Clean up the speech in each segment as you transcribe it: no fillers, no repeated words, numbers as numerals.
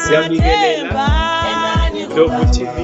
siyabingelela Ndlovu TV.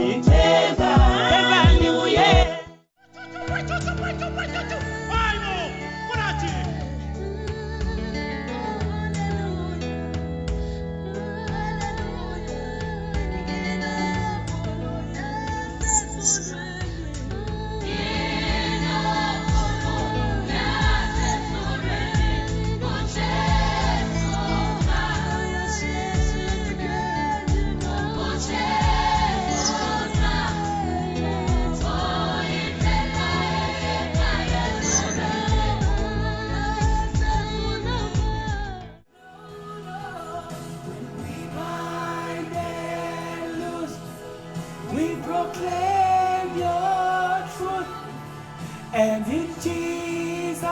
We proclaim your truth, and in Jesus'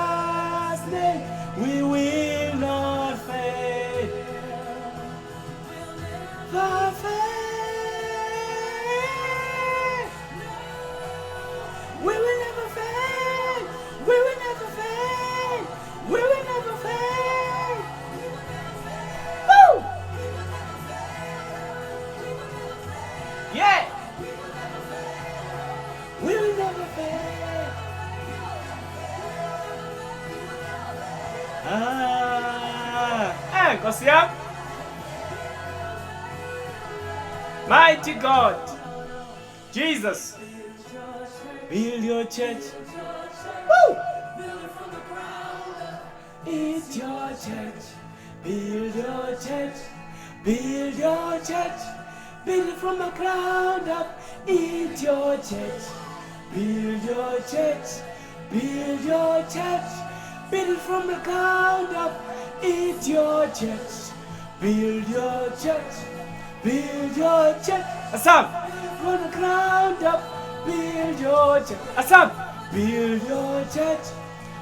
name we will not fail. The faith, we will never fail. We will never fail. We will never fail. Woo! Yeah. We will never fail. Kosia. Mighty God, Jesus, Build your church. Woo! It's your church. Build your church. Build your church. Build it from the ground up. It's your church. Build your church. Build your church. Build it from the ground up. It's your church. Build your church. Build your church. Asam, From the ground up. Build your church. Asam, Build your church.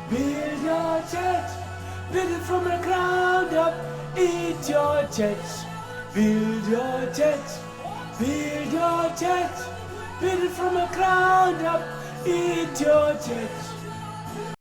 Build your church. Build it from the ground up. It's your church. Build your church. Build your church. Build it from the ground up. It's your church.